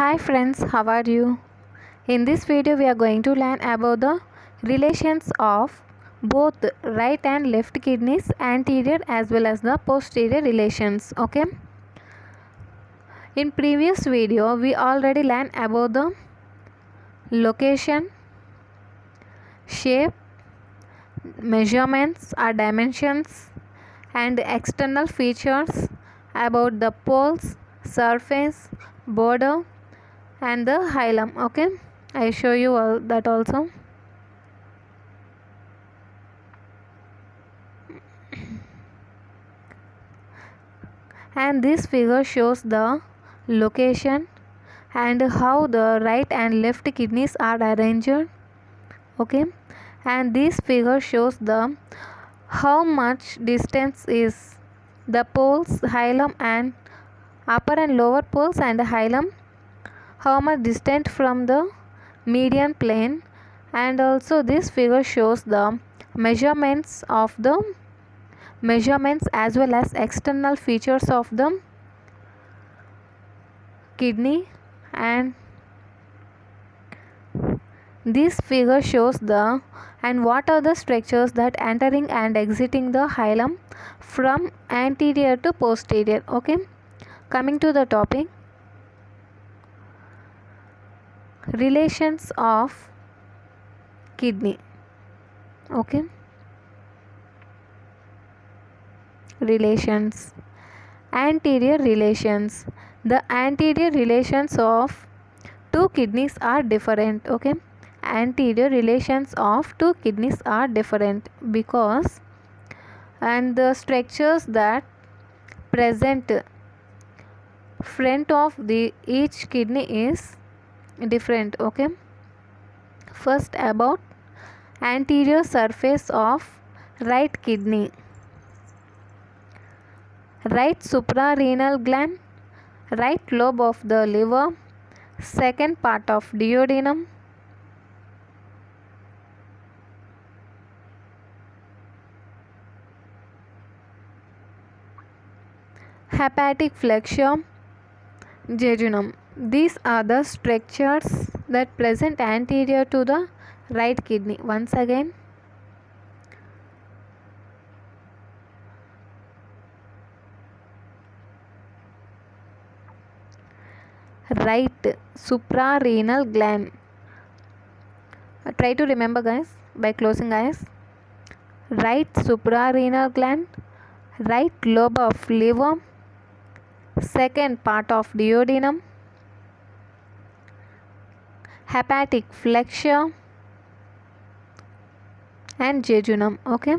Hi friends, how are you? In this video we are going to learn about the relations of both right and left kidneys, anterior as well as the posterior relations. Okay. In previous video we already learned about the location, shape, measurements or dimensions and external features about the poles, surface, border and the hilum. Okay, I show you all that also. And this figure shows the location and how the right and left kidneys are arranged. Okay, and this figure shows the how much distance is the poles, hilum and upper and lower poles and hilum, how much distant from the median plane, and also this figure shows the measurements as well as external features of the kidney, and this figure shows the and what are the structures that entering and exiting the hilum from anterior to posterior. Okay, coming to the topic, relations of kidney. Okay, relations, anterior relations. The anterior relations of two kidneys are different. Okay, anterior relations of two kidneys are different because and the structures that present front of the each kidney is different. Okay, first about anterior surface of right kidney. Right suprarenal gland, right lobe of the liver, second part of duodenum, hepatic flexure, jejunum. These are the structures that present anterior to the right kidney. Once again, right suprarenal gland. Try to remember guys by closing eyes. Right suprarenal gland, right lobe of liver, second part of duodenum, hepatic flexure and jejunum. Okay,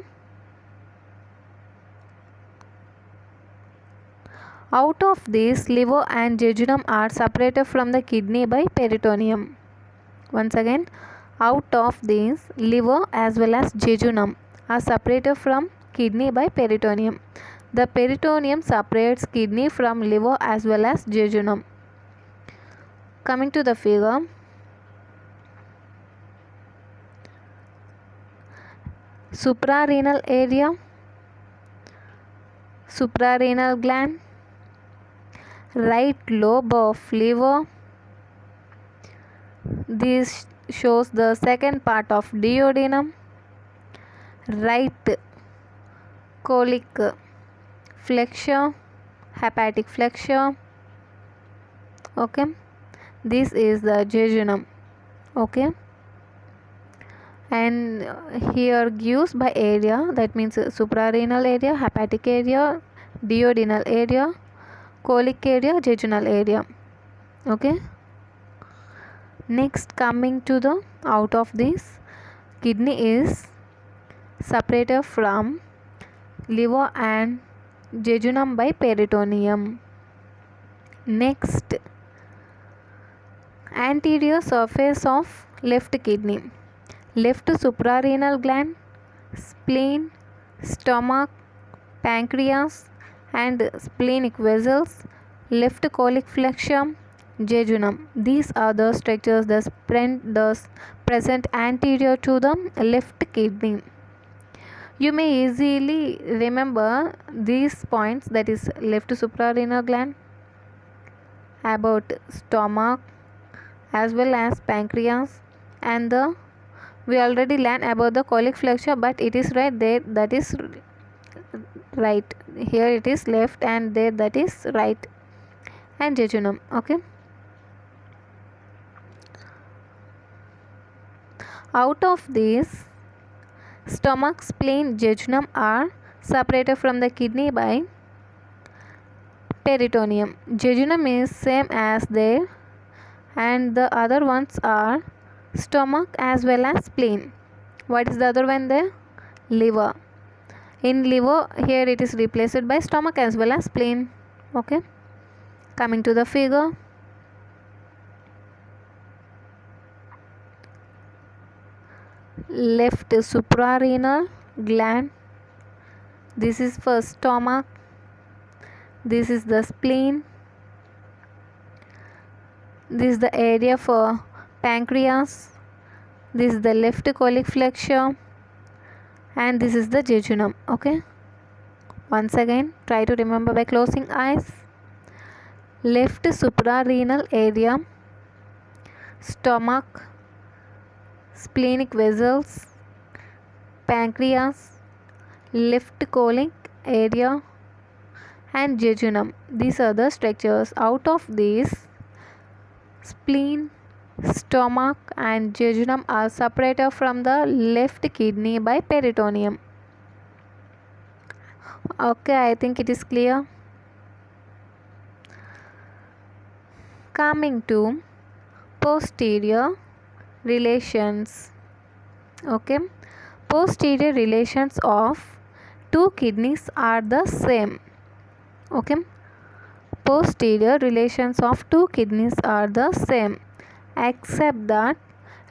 out of these, liver and jejunum are separated from the kidney by peritoneum. Once again, out of these, liver as well as jejunum are separated from kidney by peritoneum. The peritoneum separates kidney from liver as well as jejunum. Coming to the figure, suprarenal area, suprarenal gland, right lobe of liver. This shows the second part of duodenum, right colic flexure, hepatic flexure. Okay, this is the jejunum. Okay, and here gives by area, that means suprarenal area, hepatic area, duodenal area, colic area, jejunal area. Okay, next coming to the out of this, kidney is separated from liver and jejunum by peritoneum. Next, anterior surface of left kidney, left suprarenal gland, spleen, stomach, pancreas and splenic vessels, left colic flexure, jejunum. These are the structures that present anterior to the left kidney. You may easily remember these points, that is left suprarenal gland, about stomach, as well as pancreas, and the we already learned about the colic flexure, but it is right there, that is right. Here it is left, and there that is right. And jejunum. Okay. Out of these, stomach, spleen, jejunum are separated from the kidney by peritoneum. Jejunum is same as there, and the other ones are stomach as well as spleen. What is the other one there? Liver. In liver, here it is replaced by stomach as well as spleen. Okay. Coming to the figure. Left suprarenal gland. This is for stomach. This is the spleen. This is the area for pancreas. This is the left colic flexure, and this is the jejunum. Okay. Once again, try to remember by closing eyes. Left suprarenal area, stomach, splenic vessels, pancreas, left colic area, and jejunum. These are the structures. Out of these, spleen, stomach, and jejunum are separated from the left kidney by peritoneum. Okay, I think it is clear. Coming to posterior relations. Okay, posterior relations of two kidneys are the same. Okay, posterior relations of two kidneys are the same, except that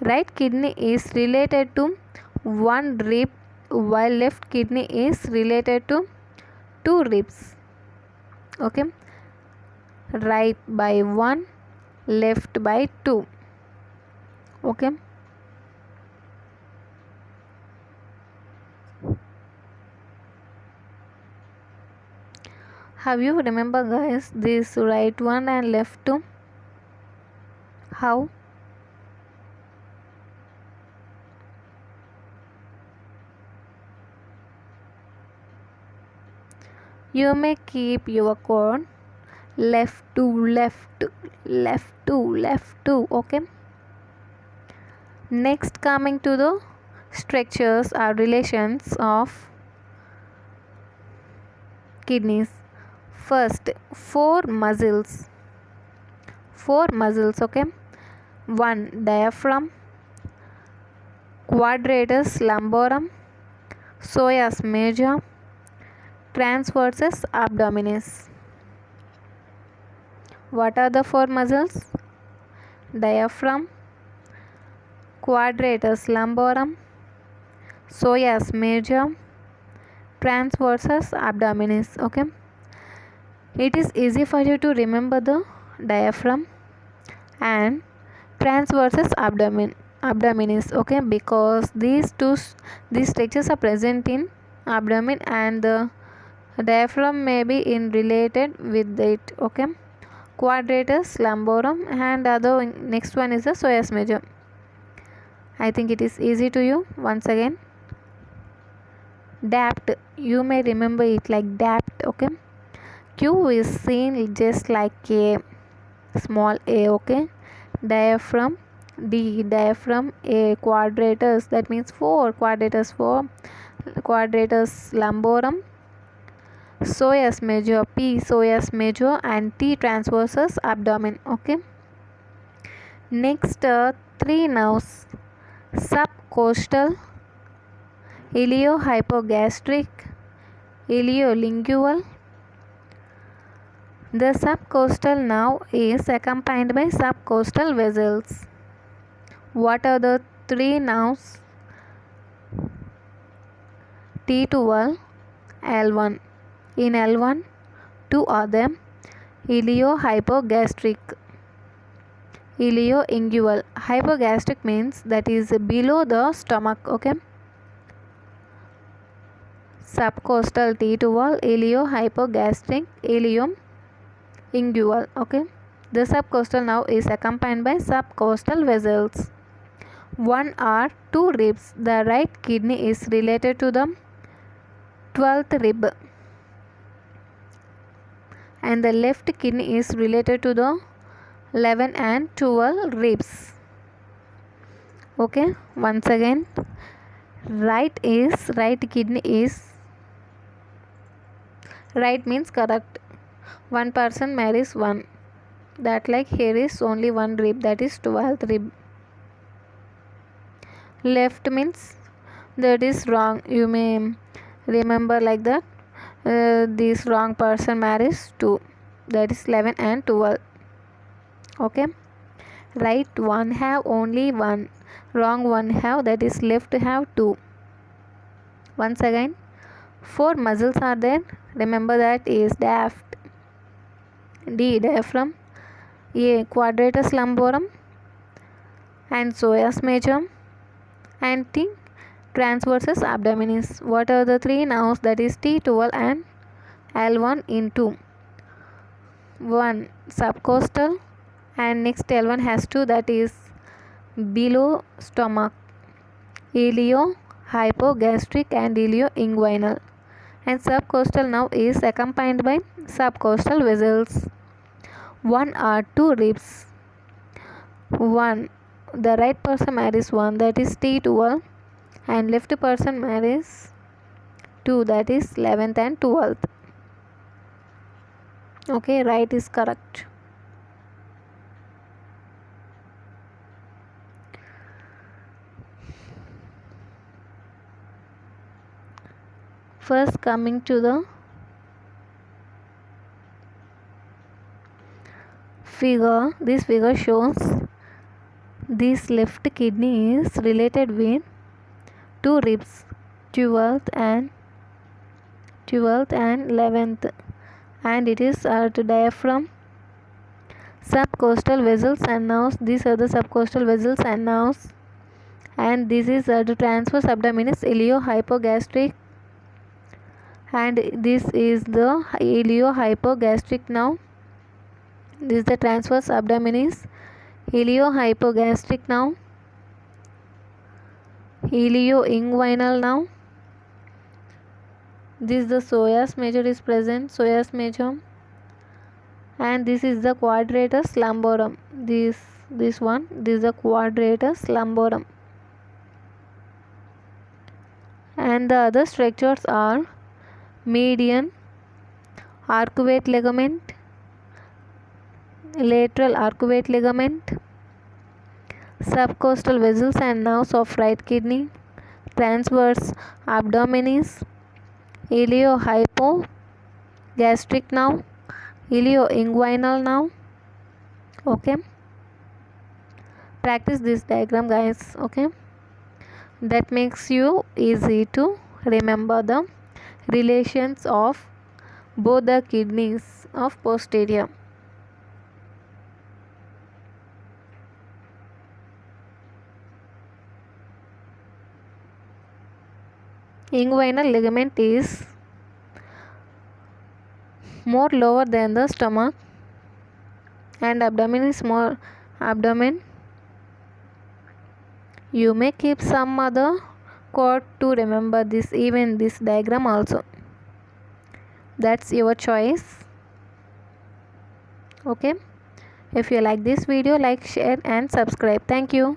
right kidney is related to one rib while left kidney is related to two ribs. Okay, right by 1, left by 2. Okay. Have you remember guys this right one and left 2? How? You may keep your code left 2, left, left 2, left 2. Okay. Next, coming to the structures or relations of kidneys. First, four muscles. Okay. 1. Diaphragm, quadratus lumborum, psoas major, transversus abdominis. What are the four muscles? Diaphragm, quadratus lumborum, psoas major, transversus abdominis. Okay. It is easy for you to remember the diaphragm and transversus abdominis. Okay, because these structures are present in abdomen, and the diaphragm may be in related with it. Okay, quadratus lumborum, and other next one is the psoas major. I think it is easy to you. Once again, dapt, you may remember it like dapt. Okay, Q is seen just like a small a. Okay, diaphragm, D, diaphragm, A, quadratus, that means 4, quadratus lumborum, psoas major, P, psoas major, and T, transversus abdomen. Okay. Next, 3 nerves: subcostal, iliohypogastric, iliolingual. The subcostal nerve is accompanied by subcostal vessels. What are the 3 nerves? T12, L1. In L1, 2 are them: iliohypogastric, ilioingual. Hypogastric means that is below the stomach. Okay. Subcostal T12, iliohypogastric, ilioingual. Okay. The subcostal nerve is accompanied by subcostal vessels. 1 or 2 ribs. The right kidney is related to the 12th rib and the left kidney is related to the 11 and 12 ribs. Okay, once again, right kidney is right means correct. One person marries one. That like here is only one rib, that is 12th rib. Left means that is wrong. You may remember like that. This wrong person marries two. That is 11 and 12. Okay. Right one have only one. Wrong one have, that is left have two. Once again, 4 muscles are there. Remember that is daft. D. Diaphragm. A. Quadratus lumborum and psoas major. And T. Transversus abdominis. What are the 3 nerves? That is T12 and L1 in 2. 1 subcostal and next L1 has 2, that is below stomach, ilio-hypogastric and ilio-inguinal, and subcostal nerve is accompanied by subcostal vessels. 1 or 2 ribs. 1. The right person marries 1, that is T12, and left person marries 2, that is 11th and 12th. Okay, right is correct. First, coming to the figure, this figure shows this left kidney is related with 2 ribs, 12th and 11th, and it is at diaphragm, subcostal vessels and nerves. These are the subcostal vessels and nerves, and this is at transverse abdominis, ilio-hypogastric, and this is the ilio-hypogastric nerve. This is the transverse abdominis, ilio-hypogastric nerve, ilio-inguinal nerve. This is the psoas major is present, psoas major, and this is the quadratus lumborum. This is the quadratus lumborum, and the other structures are median arcuate ligament, lateral arcuate ligament, subcostal vessels and nerves of right kidney, transverse abdominis, ilio-hypogastric nerve, ilio-inguinal nerve. Okay, practice this diagram, guys. Okay, that makes you easy to remember the relations of both the kidneys of posterior. Inguinal ligament is more lower than the stomach, and abdomen is more abdomen. You may keep some other quote to remember this, even this diagram also. That's your choice. Okay, if you like this video, like, share and subscribe. Thank you.